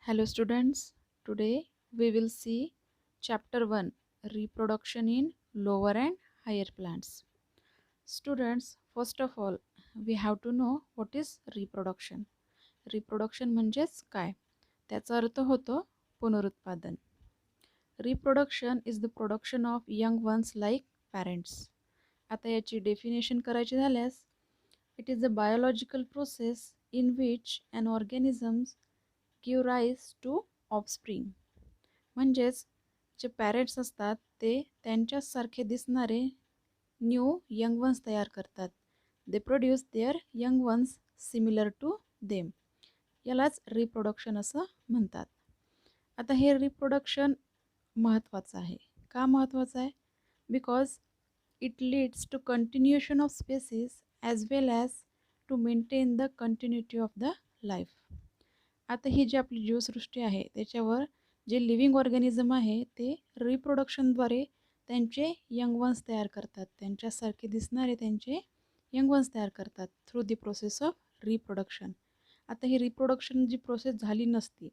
Hello students, today we will see chapter 1 Reproduction in Lower and Higher Plants. Students, first of all, we have to know what is reproduction. Reproduction म्हणजेच काय? त्याचा अर्थ होतो पुनरुत्पादन. Reproduction is the production of young ones like parents. आता याची definition करायची झाल्यास it is a biological process in which an organism give rise to offspring. म्हणजेच जे पॅरेंट्स असतात ते त्यांच्यासारखे दिसणारे न्यू यंग वन्स तयार करतात. They produce their young ones similar to them. यालाच रिप्रोडक्शन असं म्हणतात. आता हे रिप्रोडक्शन महत्त्वाचं आहे. का महत्त्वाचं आहे? Because it leads to continuation of species as well as to maintain the continuity of the life. आता ही जी आपली जीवसृष्टी आहे त्याच्यावर जे लिव्हिंग ऑर्गॅनिझम आहे ते रिप्रोडक्शनद्वारे त्यांचे यंग वन्स तयार करतात. त्यांच्यासारखे दिसणारे त्यांचे यंग वन्स तयार करतात through the process of reproduction. आता ही रिप्रोडक्शन जी प्रोसेस झाली नसती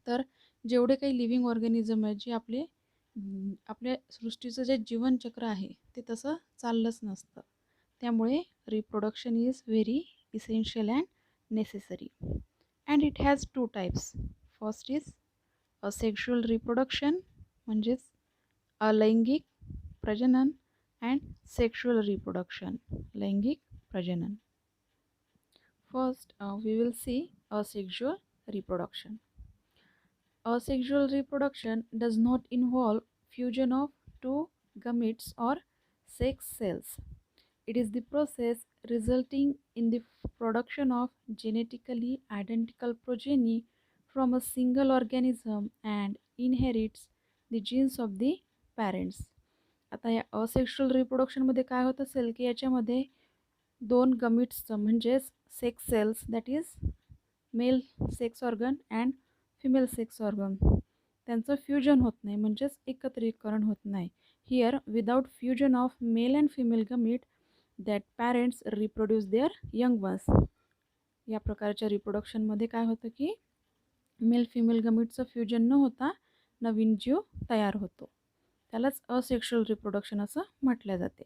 तर जेवढे काही लिव्हिंग ऑर्गॅनिझम आहे जे आपल्या सृष्टीचं जे जीवनचक्र आहे ते तसं चाललंच नसतं. त्यामुळे reproduction is very essential and necessary. And it has two types. First is asexual reproduction म्हणजेच अलैंगिक प्रजनन and sexual reproduction लैंगिक प्रजनन. First we will see asexual reproduction. Asexual reproduction does not involve fusion of two gametes or sex cells. It is the process resulting in the production of genetically identical progeny from a single organism and inherits the genes of the parents. आता या asexual रिप्रोडक्शनमध्ये काय होत असेल की याच्यामध्ये दोन गमिट्सचं म्हणजेच sex cells that is male sex organ and female sex organ त्यांचं फ्युजन होत नाही, म्हणजेच एकत्रीकरण होत नाही. Here without fusion of male and female gamete that parents reproduce their young ones. या प्रकारच्या रिप्रोडक्शनमध्ये काय होतं की मेल फिमेल गमिटचं फ्युजन न होता नवीन जीव तयार होतो. त्यालाच असेक्शुअल रिप्रोडक्शन असं म्हटलं जाते.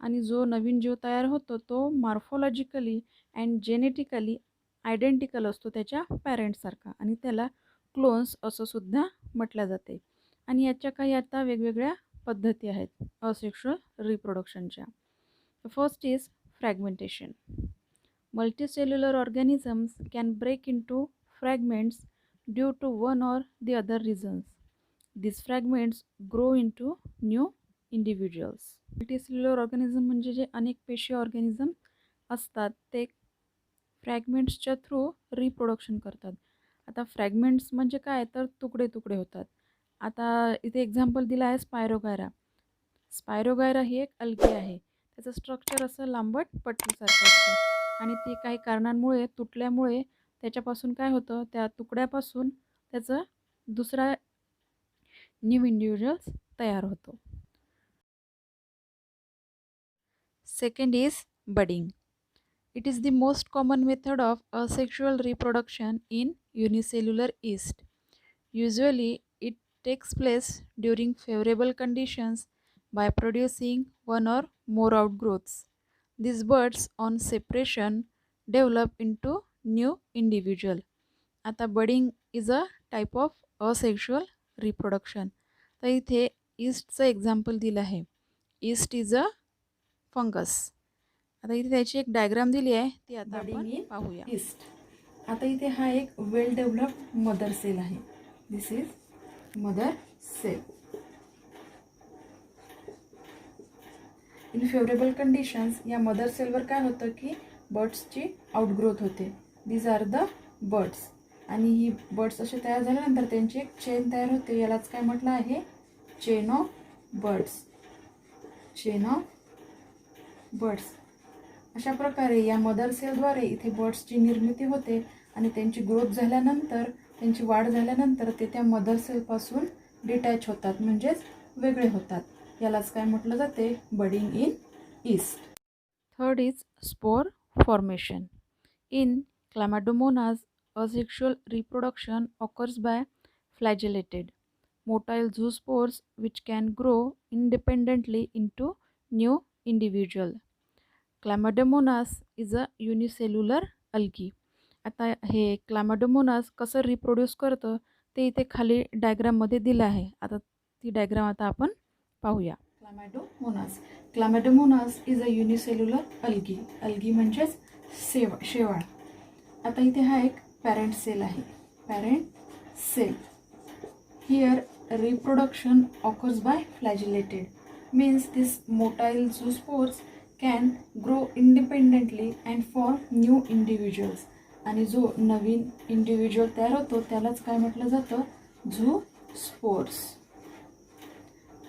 आणि जो नवीन जीव तयार होतो तो मॉर्फोलॉजिकली अँड जेनेटिकली आयडेंटिकल असतो त्याच्या पॅरेंट्ससारखा आणि त्याला क्लोन्स असं सुद्धा म्हटलं जाते. आणि याच्या काही आता वेगवेगळ्या पद्धती आहेत asexual रिप्रोडक्शनच्या. First is fragmentation. Multicellular organisms can break into fragments due to one or the other reasons. These fragments grow into new individuals. Multicellular organism म्हणजे जे अनेक पेशी ऑर्गॅनिझम असतात ते फ्रॅगमेंट्सच्या थ्रू रिप्रोडक्शन करतात. आता फ्रॅगमेंट्स म्हणजे काय तर तुकडे तुकडे होतात. आता इथे एक्झाम्पल दिलं आहे स्पायरोगायरा. स्पायरोगायरा ही एक अल्गी आहे. त्याचं स्ट्रक्चर असं लांबट पट्टीसारखं असतं आणि ते काही कारणांमुळे तुटल्यामुळे त्याच्यापासून काय होतं त्या तुकड्यापासून त्याचं दुसरा न्यू इंडिव्हिज्युअल्स तयार होतो. Second is budding. It is the most common method of asexual reproduction in unicellular yeast. Usually it takes place during favorable conditions by producing one or more outgrowths. These buds on separation develop into new individual. आता budding is a type of asexual reproduction. तर इथे ईस्टचं example दिलं आहे. East is a fungus. आता इथे त्याची एक diagram दिली आहे ती आता आपण पाहूया. ईस्ट. आता इथे हा एक वेल डेव्हलप्ड मदर सेल आहे. This is mother cell. In favourable conditions या मदर सेलवर काय होतं की बर्ड्सची आउटग्रोथ होते. These are the buds. आणि ही बर्ड्स असे तयार झाल्यानंतर त्यांची एक चेन तयार होते. यालाच काय म्हटलं आहे chain of birds. Chain of birds. अशा प्रकारे या मदर सेलद्वारे इथे बर्ड्सची निर्मिती होते आणि त्यांची ग्रोथ झाल्यानंतर त्यांची वाढ झाल्यानंतर ते त्या मदर सेलपासून डिटॅच होतात म्हणजेच वेगळे होतात. यालाच काय म्हटलं जाते budding in yeast. Third is spore formation. In Chlamydomonas asexual reproduction occurs by flagellated motile zoospores which can grow independently into new individual. Chlamydomonas is a unicellular algae. आता हे क्लामॅडोमोनास कसं रिप्रोड्यूस करतं ते इथे खाली डायग्राममध्ये दिलं आहे. आता ती डायग्राम आता आपण पाहूया. Chlamydomonas is a unicellular algae. Algae म्हणजेच शेवाळ. आता इथे हा एक पॅरेंट सेल आहे. Parent cell. Here reproduction occurs by flagellated, means this motile zoospores can grow independently and form new individuals. आणि जो नवीन इंडिव्हिज्युअल तयार होतो त्यालाच काय म्हटलं जातं? झूस्पोर्स.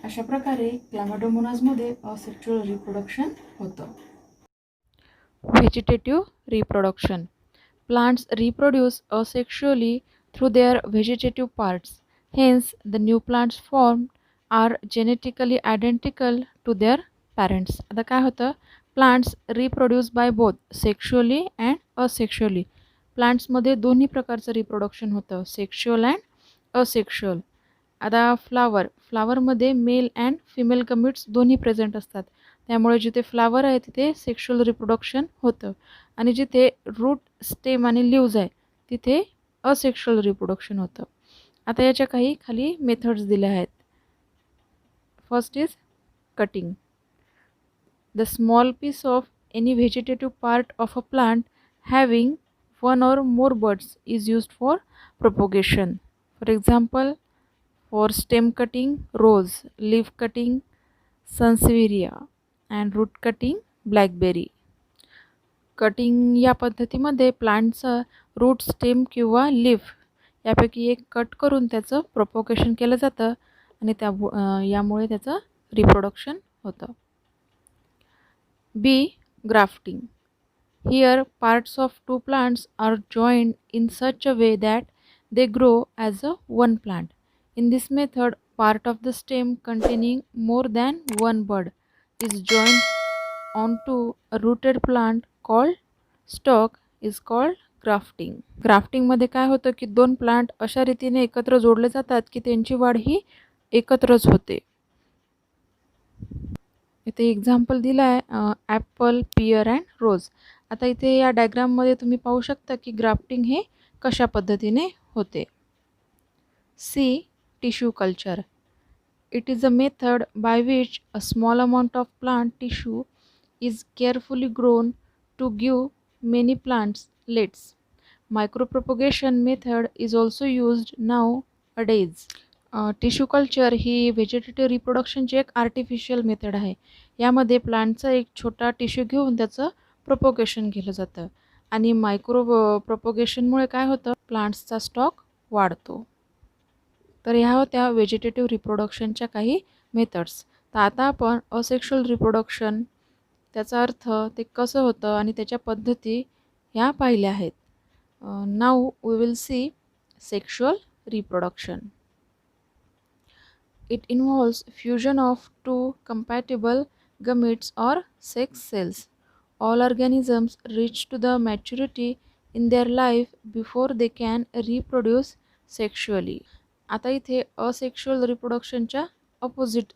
अशा प्रकारे क्लामॅडोमोनासमध्ये असेक्शुअल रिप्रोडक्शन होतं. Vegetative reproduction. Plants reproduce asexually through their vegetative parts. Hence, the new plants formed are genetically identical to their parents. आता काय होतं? Plants reproduce by both sexually and asexually. प्लांट्समध्ये दोन्ही प्रकारचं रिप्रोडक्शन होतं, सेक्शुअल अँड असेक्शुअल. आता फ्लावरमध्ये male and female gametes दोन्ही प्रेझेंट असतात. त्यामुळे जिथे फ्लावर आहे तिथे सेक्शुअल रिप्रोडक्शन होतं आणि जिथे रूट, स्टेम आणि लिव्ज आहे तिथे असेक्शुअल रिप्रोडक्शन होतं. आता याच्या काही खाली मेथड्स दिल्या आहेत. First is cutting. The small piece of any vegetative part of a plant having one or more buds is used for propagation. For example, for stem cutting, rose, leaf cutting, sansevieria, and root cutting, blackberry. Cutting या पद्धतीमध्ये प्लांटचं route, stem किंवा leaf यापैकी एक cut करून त्याचं propagation केलं जातं आणि यामुळे त्याचं रिप्रोडक्शन होतं. बी. Grafting. Here, parts of two plants are joined in such a way that they grow as a one plant. In this method, part of the stem containing more than one bud is joined onto a rooted plant called stalk is called grafting. Grafting मध्ये काय होतं की दोन plant अशा रीतीने एकत्र जोडले जातात की त्यांची वाढ ही एकत्रच होते. इथे एक्झाम्पल दिला आहे ॲपल, पियर अँड रोज. आता इथे या डायग्राममध्ये तुम्ही पाहू शकता की ग्राफ्टिंग हे कशा पद्धतीने होते. C. Tissue culture. It is a method by which a small amount of plant tissue is carefully grown to give many plantlets. Micropropagation method is also used nowadays. Tissue culture ही vegetative रिप्रोडक्शनची एक artificial method आहे. यामध्ये प्लांटचा एक छोटा tissue घेऊन त्याचं propagation केलं जातं आणि प्रोपोगेशनमुळे काय होतं? प्लांट्सचा स्टॉक वाढतो. तर ह्या होत्या व्हेजिटेटिव्ह रिप्रोडक्शनच्या काही मेथड्स. तर आता आपण असेक्शुअल रिप्रोडक्शन, त्याचा अर्थ, ते कसं होतं आणि त्याच्या पद्धती ह्या पाहिल्या आहेत. Now we will see sexual reproduction. It involves fusion of two compatible gametes or sex cells. All organisms reach to the maturity in their life before they can reproduce sexually. आता इथे असेक्शुअल रिप्रोडक्शनच्या अपोजिट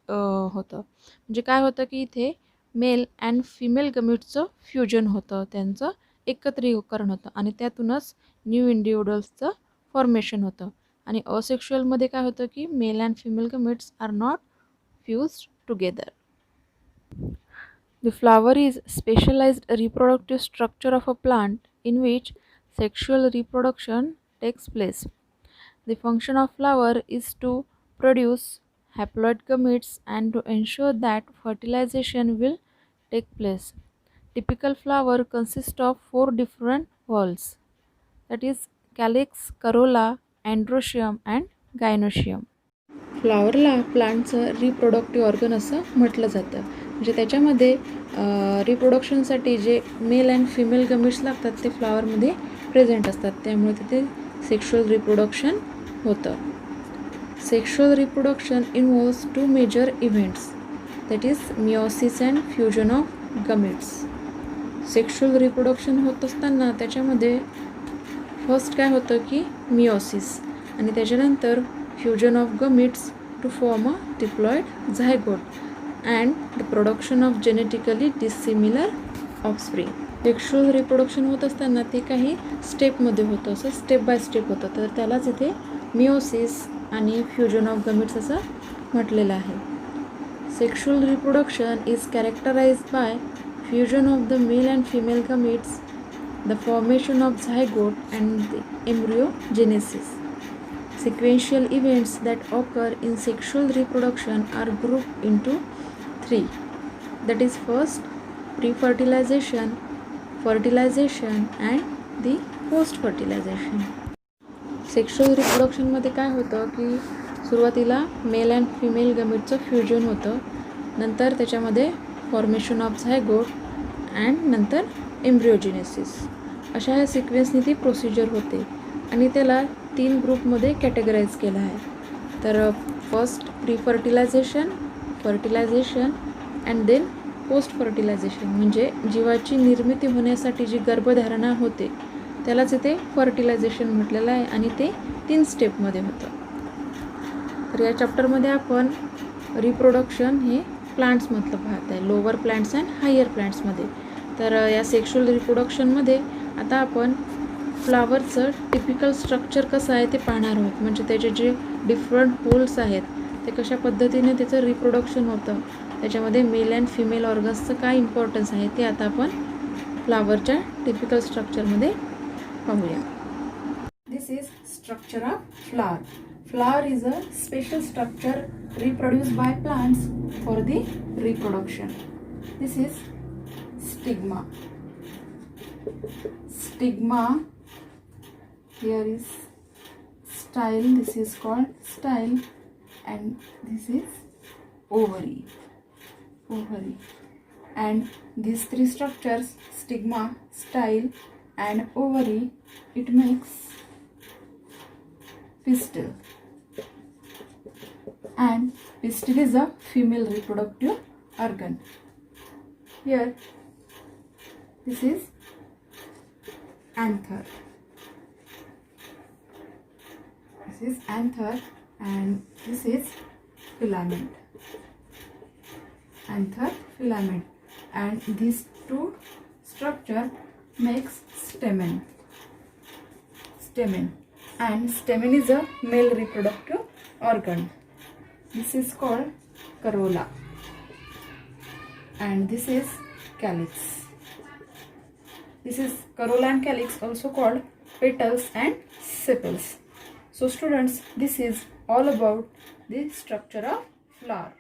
होतं. म्हणजे काय होतं की इथे mail and female गमीट्सचं fusion होतं, त्यांचं एकत्रीकरण होतं आणि त्यातूनच न्यू इंडिव्हिज्युअल्सचं फॉर्मेशन होतं. आणि असेक्शुअलमध्ये काय होतं की male and female gametes are not fused together. The flower is specialized reproductive structure of a plant in which sexual reproduction takes place. The function of flower is to produce haploid gametes and to ensure that fertilization will take place. Typical flower consists of 4 different whorls, that is calyx, corolla, androecium and gynoecium. फ्लॉवरला प्लांटचं reproductive organ असं म्हटलं जातं. म्हणजे त्याच्यामध्ये रिप्रोडक्शनसाठी जे mail and female gametes लागतात ते फ्लॉवरमध्ये प्रेझेंट असतात, त्यामुळे तिथे सेक्शुअल रिप्रोडक्शन होतं. Sexual reproduction involves 2 major events, that is meiosis and fusion of gametes. Sexual reproduction होत असताना त्याच्यामध्ये फर्स्ट काय होतं की मिओसिस आणि त्याच्यानंतर fusion of gametes to form a diploid zygote and the production of genetically dissimilar offspring. Sexual reproduction होत असताना ते काही स्टेपमध्ये होतं, असं स्टेप बाय स्टेप होतं, तर त्यालाच इथे मिओसिस आणि फ्युजन ऑफ गमिट्स असं म्हटलेलं आहे. Sexual reproduction is characterised by fusion of the male and female gametes, the formation of zygote and the embryogenesis. Sequential events that occur in sexual reproduction are grouped into three. That is, first pre-fertilization, fertilization and the post-fertilization. Sexual रिप्रोडक्शनमध्ये काय होतं की सुरुवातीला male and female गमिटचं fusion होतं, नंतर त्याच्यामध्ये formation of zygote and नंतर एम्ब्रिओजेनेसिस. अशा ह्या सिक्वेन्सनी ती प्रोसिजर होते आणि त्याला 3 ग्रुपमध्ये कॅटेगराईज केलं आहे. तर first pre fertilisation, fertilisation and then post fertilisation, म्हणजे जीवाची निर्मिती होण्यासाठी जी गर्भधारणा होते त्यालाच इथे फर्टिलायझेशन म्हटलेलं आहे आणि ते 3 स्टेपमध्ये होतं. तर या चॅप्टरमध्ये आपण रिप्रोडक्शन हे प्लांट्समधलं पाहत आहे, लोअर प्लांट्स अँड हायर प्लांट्समध्ये. तर या सेक्शुअल रिप्रोडक्शनमध्ये आता आपण फ्लावरचं टिपिकल स्ट्रक्चर कसं आहे ते पाहणार आहोत, म्हणजे त्याचे जे डिफरंट होल्स आहेत ते कशा पद्धतीने त्याचं रिप्रोडक्शन होतं, त्याच्यामध्ये मेल अँड फिमेल ऑर्गन्सचं काय इम्पॉर्टन्स आहे ते आता आपण फ्लावरच्या टिपिकल स्ट्रक्चरमध्ये पाहूया. This is structure of flower. Flower is a special structure reproduced by plants for the reproduction. This is stigma. Stigma. Here is style. This is called style, and this is ovary. Ovary. And these 3 structures, stigma, style, and ovary, it makes pistil. And pistil is a female reproductive organ. Here, this is anther. This is anther, and this is filament. Anther, filament, and these 2 structure makes stamen. Stamen, and stamen is a male reproductive organ. This is called corolla, and this is calyx. This is corolla and calyx, also called petals and sepals. So students, this is all about the structure of flower.